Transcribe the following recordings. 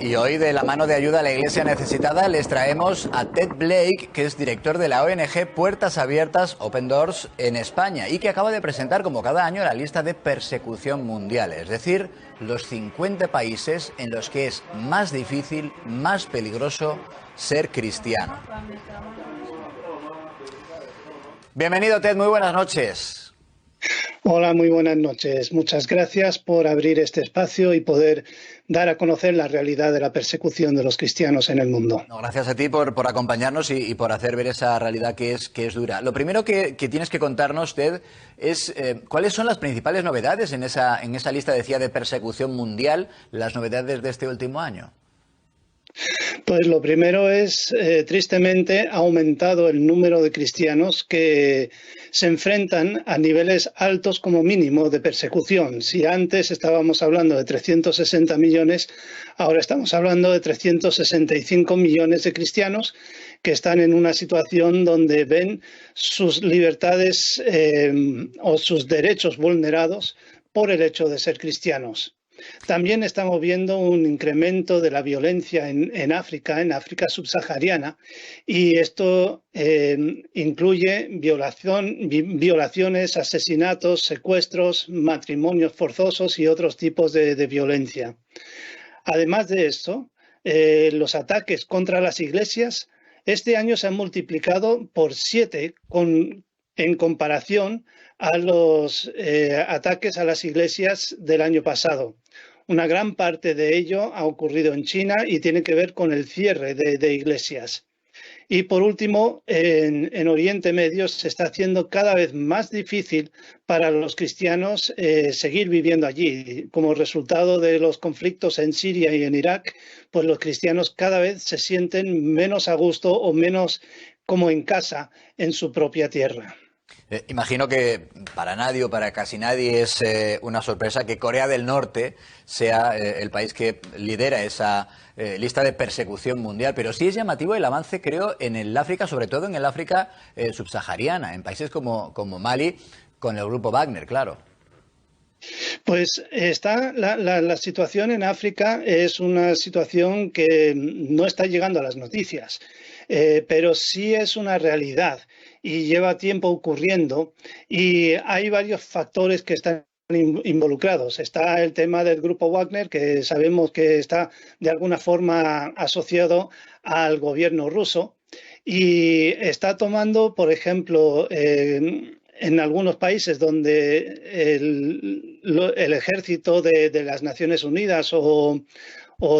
Y hoy, de la mano de ayuda a la Iglesia necesitada, les traemos a Ted Blake, que es director de la ONG Puertas Abiertas, Open Doors, en España, y que acaba de presentar, como cada año, la lista de persecución mundial, es decir, los 50 países en los que es más difícil, más peligroso ser cristiano. Bienvenido, Ted, muy buenas noches. Hola, muy buenas noches. Muchas gracias por abrir este espacio y poder dar a conocer la realidad de la persecución de los cristianos en el mundo. No, gracias a ti por acompañarnos y por hacer ver esa realidad que es dura. Lo primero que tienes que contarnos, Ted, es cuáles son las principales novedades en esa lista, decía, de persecución mundial, las novedades de este último año. Pues lo primero es, tristemente, ha aumentado el número de cristianos que se enfrentan a niveles altos como mínimo de persecución. Si antes estábamos hablando de 360 millones, ahora estamos hablando de 365 millones de cristianos que están en una situación donde ven sus libertades o sus derechos vulnerados por el hecho de ser cristianos. También estamos viendo un incremento de la violencia en África subsahariana, y esto incluye violaciones, asesinatos, secuestros, matrimonios forzosos y otros tipos de violencia. Además de esto, los ataques contra las iglesias este año se han multiplicado por 7 en comparación a los ataques a las iglesias del año pasado. Una gran parte de ello ha ocurrido en China y tiene que ver con el cierre de iglesias. Y por último, en Oriente Medio se está haciendo cada vez más difícil para los cristianos seguir viviendo allí. Como resultado de los conflictos en Siria y en Irak, pues los cristianos cada vez se sienten menos a gusto o menos como en casa en su propia tierra. Imagino que para nadie o para casi nadie es una sorpresa que Corea del Norte sea el país que lidera esa lista de persecución mundial, pero sí es llamativo el avance, creo, en el África, sobre todo en el África subsahariana, en países como Mali, con el grupo Wagner, claro. Pues está la situación en África es una situación que no está llegando a las noticias, pero sí es una realidad y lleva tiempo ocurriendo, y hay varios factores que están involucrados. Está el tema del grupo Wagner, que sabemos que está de alguna forma asociado al gobierno ruso, y está tomando, por ejemplo, en algunos países donde el ejército de las Naciones Unidas o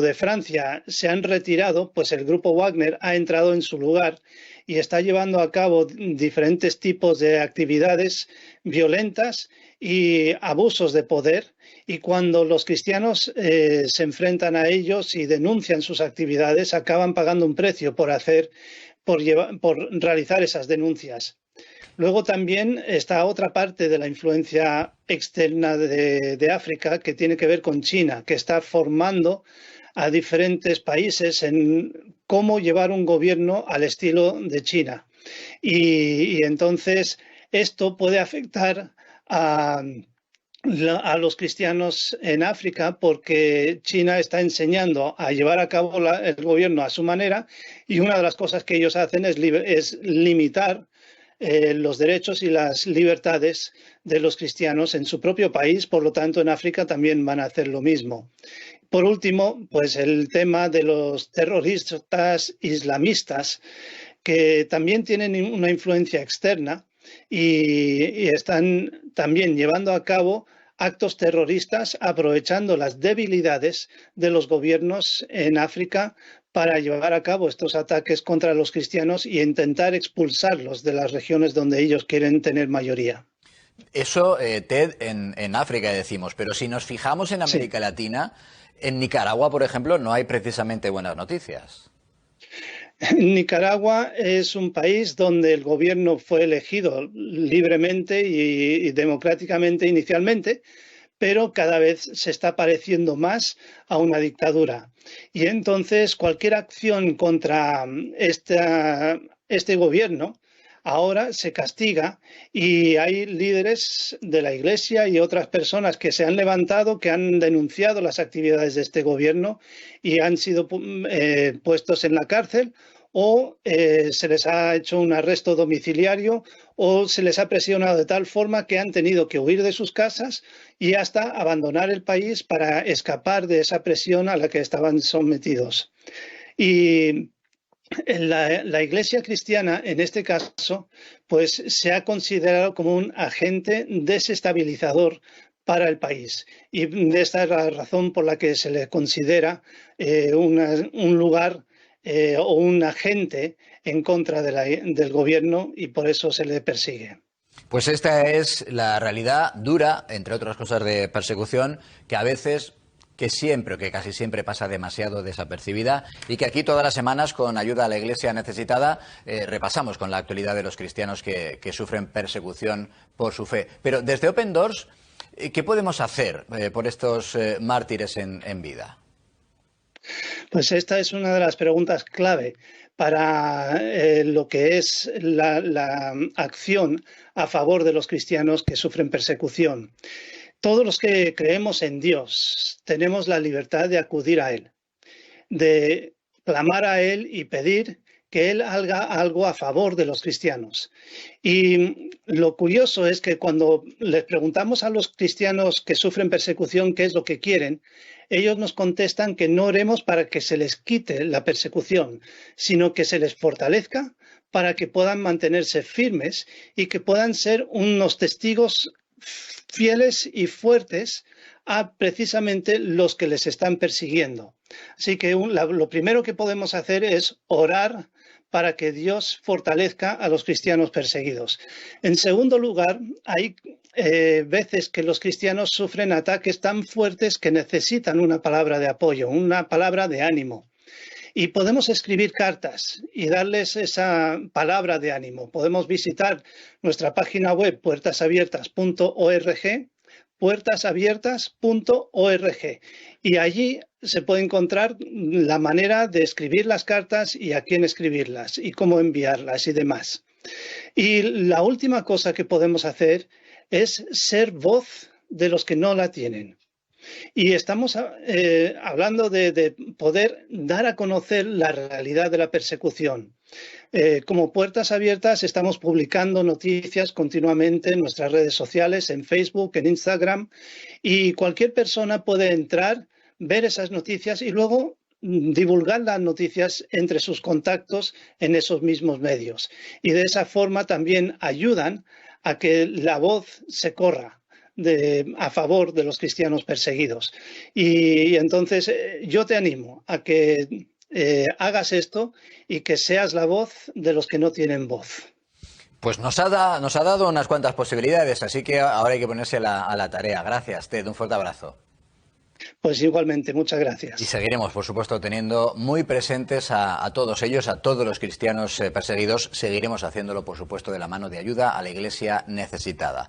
de Francia se han retirado, pues el grupo Wagner ha entrado en su lugar y está llevando a cabo diferentes tipos de actividades violentas y abusos de poder. Y cuando los cristianos se enfrentan a ellos y denuncian sus actividades, acaban pagando un precio por realizar esas denuncias. Luego también está otra parte de la influencia externa de África, que tiene que ver con China, que está formando a diferentes países en cómo llevar un gobierno al estilo de China. Y entonces esto puede afectar a los cristianos en África, porque China está enseñando a llevar a cabo el gobierno a su manera, y una de las cosas que ellos hacen es limitar los derechos y las libertades de los cristianos en su propio país. Por lo tanto, en África también van a hacer lo mismo. Por último, pues el tema de los terroristas islamistas, que también tienen una influencia externa y están también llevando a cabo actos terroristas aprovechando las debilidades de los gobiernos en África para llevar a cabo estos ataques contra los cristianos y intentar expulsarlos de las regiones donde ellos quieren tener mayoría. Eso, Ted, en África decimos, pero si nos fijamos en América Latina, en Nicaragua, por ejemplo, no hay precisamente buenas noticias. Nicaragua es un país donde el gobierno fue elegido libremente y democráticamente inicialmente, pero cada vez se está pareciendo más a una dictadura. Y entonces cualquier acción contra este gobierno ahora se castiga y hay líderes de la Iglesia y otras personas que se han levantado, que han denunciado las actividades de este gobierno y han sido puestos en la cárcel, o se les ha hecho un arresto domiciliario, o se les ha presionado de tal forma que han tenido que huir de sus casas y hasta abandonar el país para escapar de esa presión a la que estaban sometidos. Y la Iglesia cristiana, en este caso, pues se ha considerado como un agente desestabilizador para el país. Y esta es la razón por la que se le considera un lugar o un agente en contra del gobierno, y por eso se le persigue. Pues esta es la realidad dura, entre otras cosas, de persecución, que a veces, que siempre, que casi siempre pasa demasiado desapercibida, y que aquí todas las semanas, con ayuda a la Iglesia necesitada, repasamos con la actualidad de los cristianos que sufren persecución por su fe. Pero desde Open Doors, ¿qué podemos hacer por estos mártires en vida? Pues esta es una de las preguntas clave para lo que es la acción a favor de los cristianos que sufren persecución. Todos los que creemos en Dios tenemos la libertad de acudir a Él, de clamar a Él y pedir que Él haga algo a favor de los cristianos. Y lo curioso es que cuando les preguntamos a los cristianos que sufren persecución qué es lo que quieren, ellos nos contestan que no oremos para que se les quite la persecución, sino que se les fortalezca para que puedan mantenerse firmes y que puedan ser unos testigos fieles y fuertes a precisamente los que les están persiguiendo. Así que lo primero que podemos hacer es orar para que Dios fortalezca a los cristianos perseguidos. En segundo lugar, hay veces que los cristianos sufren ataques tan fuertes que necesitan una palabra de apoyo, una palabra de ánimo. Y podemos escribir cartas y darles esa palabra de ánimo. Podemos visitar nuestra página web puertasabiertas.org, puertasabiertas.org, y allí se puede encontrar la manera de escribir las cartas y a quién escribirlas y cómo enviarlas y demás. Y la última cosa que podemos hacer es ser voz de los que no la tienen. Y estamos hablando de poder dar a conocer la realidad de la persecución. Como Puertas Abiertas estamos publicando noticias continuamente en nuestras redes sociales, en Facebook, en Instagram, y cualquier persona puede entrar, ver esas noticias y luego divulgar las noticias entre sus contactos en esos mismos medios. Y de esa forma también ayudan a que la voz se corra a favor de los cristianos perseguidos. Y entonces yo te animo a que hagas esto y que seas la voz de los que no tienen voz. Pues nos ha dado unas cuantas posibilidades, así que ahora hay que ponerse a la tarea. Gracias, Ted, un fuerte abrazo. Pues igualmente, muchas gracias. Y seguiremos, por supuesto, teniendo muy presentes a todos ellos, a todos los cristianos perseguidos. Seguiremos haciéndolo, por supuesto, de la mano de ayuda a la Iglesia necesitada.